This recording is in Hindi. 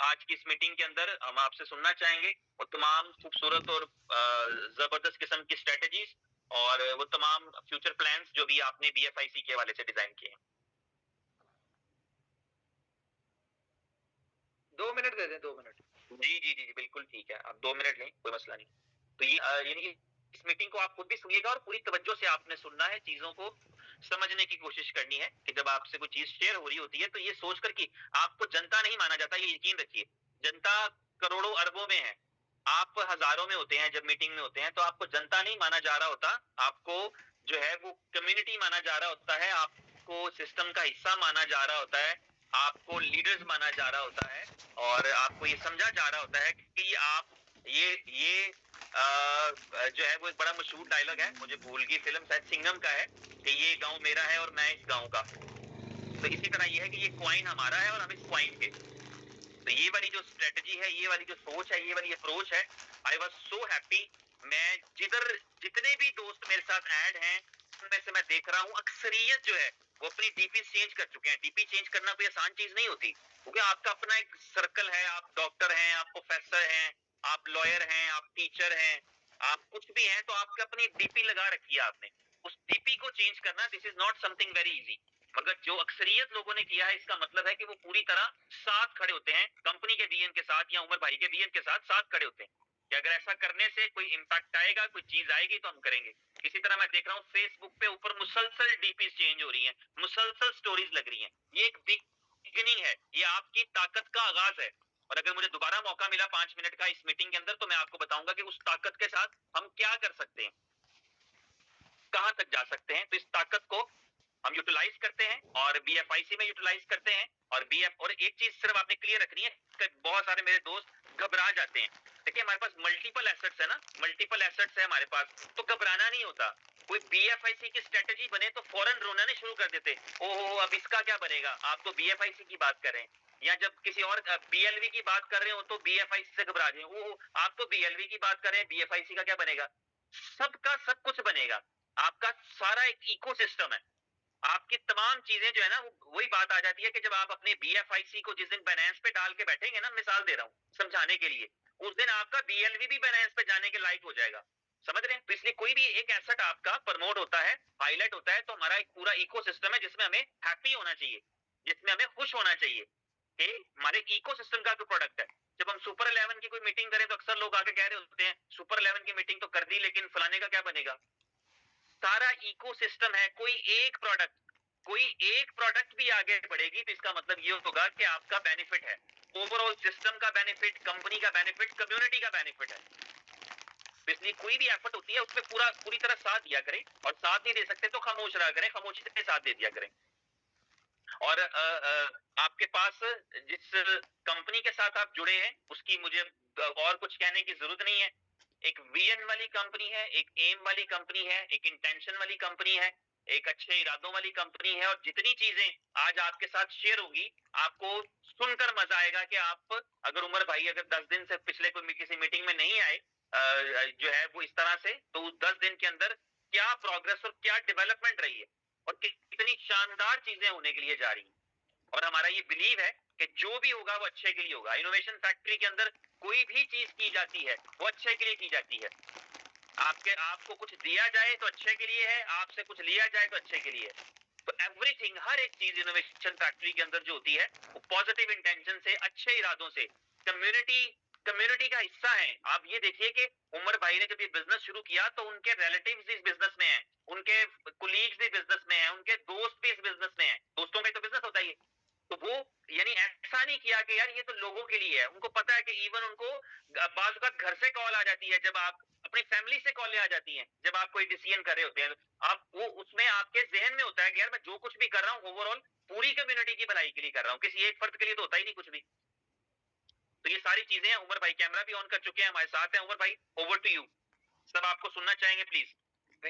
आज की इस मीटिंग के अंदर हम आपसे सुनना चाहेंगे वो तमाम खूबसूरत और जबरदस्त किस्म की स्ट्रेटजीज और वो तमाम फ्यूचर प्लान्स जो भी आपने बीएफआईसी के हवाले से डिजाइन किए हैं। 2 मिनट दे दें, 2 मिनट। जी जी जी जी बिल्कुल ठीक है, आप 2 मिनट लें, कोई मसला नहीं। तो ये यानी कि इस मीटिंग को आप खुद भी सुनिएगा और पूरी तवज्जो से आपने सुनना है, चीजों को समझने की कोशिश करनी है कि जब आपसे कोई चीज शेयर हो रही होती है तो ये सोचकर कि आपको जनता नहीं माना जाता, ये यकीन रखिए। जनता करोड़ों अरबों में है, आप हजारों में होते हैं। जब मीटिंग में होते हैं तो आपको जनता नहीं माना जा रहा होता, आपको जो है वो कम्युनिटी माना जा रहा होता है, आपको सिस्टम का हिस्सा माना जा रहा होता है, आपको लीडर्स माना जा रहा होता है और आपको ये समझा जा रहा होता है कि आप ये जो है वो एक बड़ा मशहूर डायलॉग है, मुझे भूल गई फिल्म, शायद सिंघम का है कि ये गांव मेरा है और मैं इस गांव का। तो इसी तरह ये है कि ये क्वाइन हमारा है और हम इस क्वाइन के। तो ये वाली जो स्ट्रेटजी है, ये वाली जो सोच है, ये वाली अप्रोच है, आई वॉज सो हैप्पी। मैं जिधर जितने भी दोस्त मेरे साथ ऐड हैं उनमें से मैं देख रहा हूँ अक्सरियत जो है वो अपनी डीपी चेंज कर चुके हैं। डीपी चेंज करना कोई आसान चीज नहीं होती, क्योंकि आपका अपना एक सर्कल है, आप डॉक्टर हैं, आप प्रोफेसर हैं, आप लॉयर हैं, आप टीचर हैं, आप कुछ भी हैं, तो आपकी अपनी डीपी लगा रखी है आपने। उस डीपी को चेंज करना this is not something very easy. मगर जो अक्सरियत लोगों ने किया है इसका मतलब है कि वो पूरी तरह साथ खड़े होते हैं, कंपनी के विजन के साथ या उमर भाई के विजन के साथ खड़े होते हैं कि अगर ऐसा करने से कोई इंपैक्ट आएगा, कोई चीज आएगी तो हम करेंगे। इसी तरह मैं देख रहा हूँ फेसबुक पे ऊपर मुसलसल डीपी चेंज हो रही है, मुसलसल स्टोरीज लग रही हैं। ये एक बिगिनिंग है, ये आपकी ताकत का आगाज है। और अगर मुझे दोबारा मौका मिला 5 मिनट का इस मीटिंग के अंदर तो मैं आपको बताऊंगा कि उस ताकत के साथ हम क्या कर सकते हैं, कहां तक जा सकते हैं। तो इस ताकत को हम यूटिलाइज करते हैं और बीएफआईसी में यूटिलाइज करते हैं। और बीएफ और एक चीज सिर्फ आपने क्लियर रखनी है कि बहुत सारे मेरे दोस्त घबरा जाते हैं। देखिए हमारे पास मल्टीपल एसेट्स है ना, मल्टीपल एसेट्स है हमारे पास, तो घबराना नहीं होता। कोई बीएफआईसी की स्ट्रेटेजी बने तो फौरन रोना शुरू कर देते, ओहो अब इसका क्या बनेगा। आप तो बीएफआईसी की बात कर रहे हैं, या जब किसी और बीएलवी की बात कर रहे हो तो बीएफआईसी से घबरा जाए, ओहो आप तो बीएलवी की बात कर रहे हैं, बीएफआईसी का क्या बनेगा। सबका सब कुछ बनेगा, आपका सारा एक इकोसिस्टम है। आपकी तमाम चीजें जो है ना वो वही बात आ जाती है कि जब आप अपने बीएफआईसी को जिस दिन बाइनेंस पे डाल के बैठेंगे ना, मिसाल दे रहा हूं समझाने के लिए, उस दिन आपका बीएलवी भी बाइनेंस पे जाने के लायक हो जाएगा। समझ रहे हैं। तो इसलिए कोई भी एक एसेट आपका प्रमोट होता है, हाईलाइट होता है, तो हमारा एक पूरा इकोसिस्टम है जिसमें हमें हैप्पी होना चाहिए, जिसमें हमें खुश होना चाहिए कि हमारे इकोसिस्टम का जो प्रोडक्ट है। जब हम सुपर 11 की कोई मीटिंग करें तो अक्सर लोग आके कह रहे होते हैं सुपर 11 की मीटिंग तो कर दी लेकिन फलाने का क्या बनेगा। सारा इकोसिस्टम है, कोई एक प्रोडक्ट भी आगे बढ़ेगी तो इसका मतलब ये होगा कि आपका बेनिफिट है, ओवरऑल सिस्टम का बेनिफिट, कंपनी का बेनिफिट, कम्युनिटी का बेनिफिट है। तो इसलिए कोई भी एफर्ट होती है उसमें पूरी तरह साथ दिया करें, और साथ नहीं दे सकते तो खामोश रहा करें, खामोशी से साथ दे दिया करें। और आपके पास जिस कंपनी के साथ आप जुड़े हैं उसकी मुझे और कुछ कहने की जरूरत नहीं है। एक विजन वाली कंपनी है, एक एम वाली कंपनी है, एक इंटेंशन वाली कंपनी है, एक अच्छे इरादों वाली कंपनी है। और जितनी चीजें आज आपके साथ शेयर होगी आपको सुनकर मजा आएगा कि आप अगर उमर भाई अगर 10 दिन से पिछले कोई किसी मीटिंग में नहीं आए जो है वो इस तरह से, तो उस 10 दिन के अंदर क्या प्रोग्रेस और क्या डेवलपमेंट रही है और कितनी शानदार चीजें होने के लिए जा रही हैं। और हमारा ये बिलीव है कि जो भी होगा वो अच्छे के लिए होगा। इनोवेशन फैक्ट्री के अंदर कोई भी चीज की जाती है वो अच्छे के लिए की जाती है। आपको कुछ दिया जाए तो अच्छे के लिए है, आपसे कुछ लिया जाए तो अच्छे के लिए है। तो एवरीथिंग, हर एक चीज इनोवेशन फैक्ट्री के अंदर जो होती है वो पॉजिटिव इंटेंशन से, अच्छे इरादों से, कम्युनिटी का हिस्सा है। आप ये देखिए कि उमर भाई ने जब ये बिजनेस शुरू किया तो उनके रिलेटिव्स इस बिजनेस में हैं, उनके कुलीग्स भी बिजनेस में हैं, उनके दोस्त भी इस बिजनेस में हैं। दोस्तों का तो बिजनेस होता है। तो वो यानी ऐसा नहीं किया कि यार ये तो लोगों के लिए है। उनको पता है कि इवन उनको बाज़ वक़्त घर से कॉल आ जाती है, जब आप अपनी फैमिली से कॉलें आ जाती हैं, जब आप कोई डिसीजन कर रहे होते हैं, आप वो उसमें आपके ज़हन में होता है कि यार मैं जो कुछ भी कर रहा हूँ ओवरऑल पूरी कम्युनिटी की भलाई के लिए कर रहा हूँ, किसी एक फर्द के लिए तो होता ही नहीं कुछ भी। तो ये सारी चीजें हैं। उमर भाई कैमरा भी ऑन कर चुके हैं, हमारे साथ हैं। उमर भाई ओवर टू यू, सब आपको सुनना चाहेंगे प्लीज।